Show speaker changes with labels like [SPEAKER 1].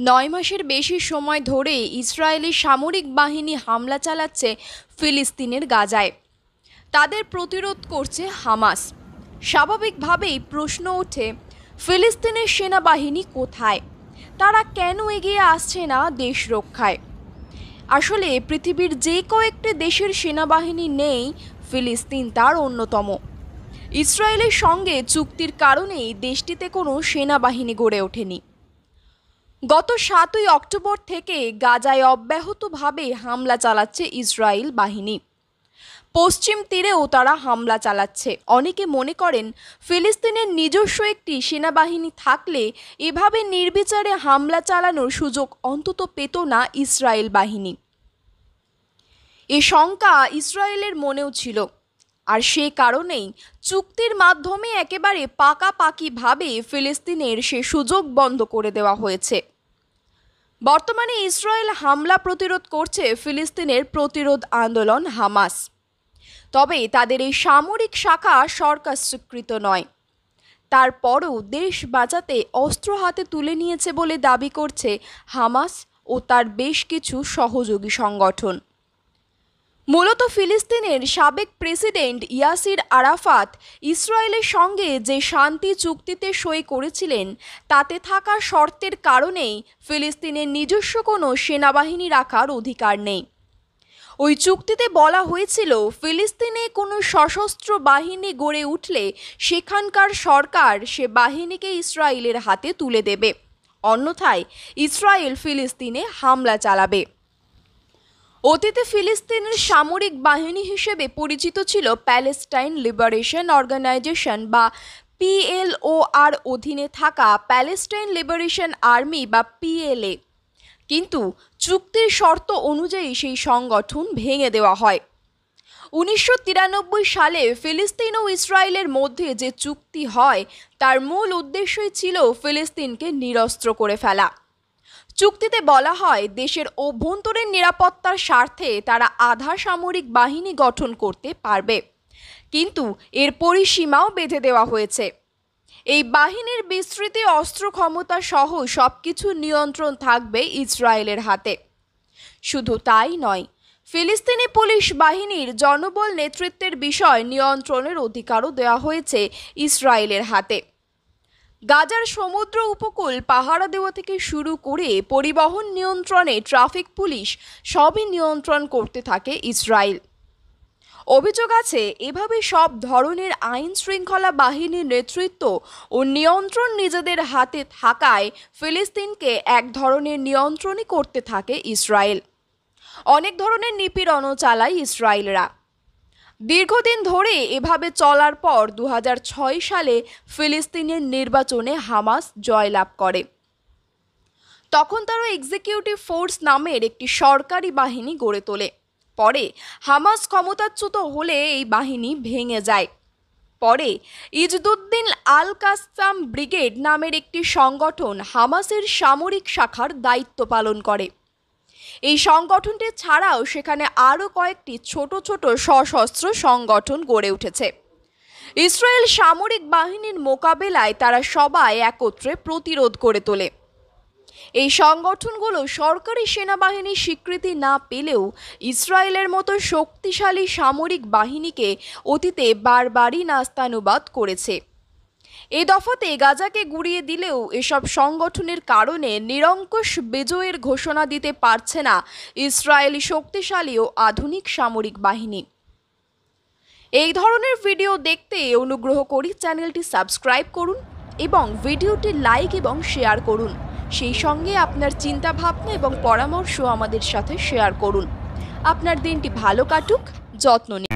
[SPEAKER 1] 9 মাসের বেশি সময় ধরে ইসরায়েলি সামরিক বাহিনী হামলা চালাচ্ছে ফিলিস্তিনের গাজায়। তাদের প্রতিরোধ করছে হামাস। স্বাভাবিকভাবেই প্রশ্ন ওঠে, ফিলিস্তিনের সেনাবাহিনী কোথায়? তারা কেন এগিয়ে আসছে না দেশ রক্ষায়? আসলে পৃথিবীর যে কয়েকটি দেশের সেনাবাহিনী নেই, ফিলিস্তিন তার অন্যতম। ইসরায়েলের সঙ্গে চুক্তির কারণেই দেশটিতে কোনো সেনাবাহিনী গড়ে ওঠেনি। গত 7ই অক্টোবর থেকে গাজায় অব্যাহতভাবে হামলা চালাচ্ছে ইসরায়েল বাহিনী। পশ্চিম তীরেও তারা হামলা চালাচ্ছে। অনেকে মনে করেন ফিলিস্তিনের নিজস্ব একটি সেনাবাহিনী থাকলে এভাবে নির্বিচারে হামলা চালানোর সুযোগ অন্তত পেত না ইসরায়েল বাহিনী। এ শঙ্কা ইসরায়েলের মনেও ছিল, আর সে কারণেই চুক্তির মাধ্যমে একেবারে পাকাপাকিভাবে ফিলিস্তিনের সে সুযোগ বন্ধ করে দেওয়া হয়েছে। বর্তমানে ইসরায়েল হামলা প্রতিরোধ করছে ফিলিস্তিনের প্রতিরোধ আন্দোলন হামাস। তবে তাদের এই সামরিক শাখা সরকার স্বীকৃত নয়। তারপরও দেশ বাঁচাতে অস্ত্র হাতে তুলে নিয়েছে বলে দাবি করছে হামাস ও তার বেশ কিছু সহযোগী সংগঠন। মূলত ফিলিস্তিনের সাবেক প্রেসিডেন্ট ইয়াসির আরাফাত ইসরায়েলের সঙ্গে যে শান্তি চুক্তিতে সই করেছিলেন, তাতে থাকা শর্তের কারণেই ফিলিস্তিনের নিজস্ব কোনো সেনাবাহিনী রাখার অধিকার নেই। ওই চুক্তিতে বলা হয়েছিল, ফিলিস্তিনে কোনো সশস্ত্র বাহিনী গড়ে উঠলে সেখানকার সরকার সে বাহিনীকে ইসরায়েলের হাতে তুলে দেবে, অন্যথায় ইসরায়েল ফিলিস্তিনে হামলা চালাবে। অতীতে ফিলিস্তিনের সামরিক বাহিনী হিসেবে পরিচিত ছিল প্যালেস্টাইন লিবারেশন অর্গানাইজেশন বা PLOর অধীনে থাকা প্যালেস্টাইন লিবারেশন আর্মি বা PLA, কিন্তু চুক্তির শর্ত অনুযায়ী সেই সংগঠন ভেঙে দেওয়া হয়। 1993 সালে ফিলিস্তিন ও ইসরায়েলের মধ্যে যে চুক্তি হয়, তার মূল উদ্দেশ্যই ছিল ফিলিস্তিনকে নিরস্ত্র করে ফেলা। চুক্তিতে বলা হয়, দেশের অভ্যন্তরীণ নিরাপত্তার স্বার্থে তারা আধা সামরিক বাহিনী গঠন করতে পারবে, কিন্তু এর পরিসীমাও বেঁধে দেওয়া হয়েছে। এই বাহিনীর বিস্তৃতি, অস্ত্র ক্ষমতা সহ সবকিছু নিয়ন্ত্রণ থাকবে ইসরায়েলের হাতে। শুধু তাই নয়, ফিলিস্তিনি পুলিশ বাহিনীর জনবল নেতৃত্বের বিষয় নিয়ন্ত্রণের অধিকারও দেওয়া হয়েছে ইসরায়েলের হাতে। গাজার সমুদ্র উপকূল পাহারা দেওয়া থেকে শুরু করে পরিবহন নিয়ন্ত্রণে ট্রাফিক পুলিশ সবই নিয়ন্ত্রণ করতে থাকে ইসরায়েল। অভিযোগ আছে, এভাবে সব ধরনের আইন শৃঙ্খলা বাহিনীর নেতৃত্ব ও নিয়ন্ত্রণ নিজেদের হাতে থাকায় ফিলিস্তিনকে এক ধরনের নিয়ন্ত্রণই করতে থাকে ইসরায়েল। অনেক ধরনের নিপীড়নও চালায় ইসরায়েলরা। দীর্ঘদিন ধরে এভাবে চলার পর 2006 সালে ফিলিস্তিনের নির্বাচনে হামাস জয়লাভ করে। তখন তারা এক্সিকিউটিভ ফোর্স নামের একটি সরকারি বাহিনী গড়ে তোলে। পরে হামাস ক্ষমতাচ্যুত হলে এই বাহিনী ভেঙে যায়। পরে ইজদুদ্দিন আল কাসাম ব্রিগেড নামের একটি সংগঠন হামাসের সামরিক শাখার দায়িত্ব পালন করে। এই সংগঠনটি ছাড়াও সেখানে আরও কয়েকটি ছোট ছোট সশস্ত্র সংগঠন গড়ে উঠেছে। ইসরায়েল সামরিক বাহিনীর মোকাবেলায় তারা সবাই একত্রে প্রতিরোধ করে তোলে। এই সংগঠনগুলো সরকারি সেনাবাহিনীর স্বীকৃতি না পেলেও ইসরায়েলের মতো শক্তিশালী সামরিক বাহিনীকে অতীতে বারবারই নাস্তানুবাদ করেছে। এই দফাতে গাজাকে গুড়িয়ে দিলেও এসব সংগঠনের কারণে নিরঙ্কুশ বিজয়ের ঘোষণা দিতে পারছে না ইসরায়েলি শক্তিশালী ও আধুনিক সামরিক বাহিনী। এই ধরনের ভিডিও দেখতে অনুগ্রহ করি চ্যানেলটি সাবস্ক্রাইব করুন এবং ভিডিওটি লাইক এবং শেয়ার করুন। সেই সঙ্গে আপনার চিন্তা ভাবনা এবং পরামর্শ আমাদের সাথে শেয়ার করুন। আপনার দিনটি ভালো কাটুক, যত্ন নিন।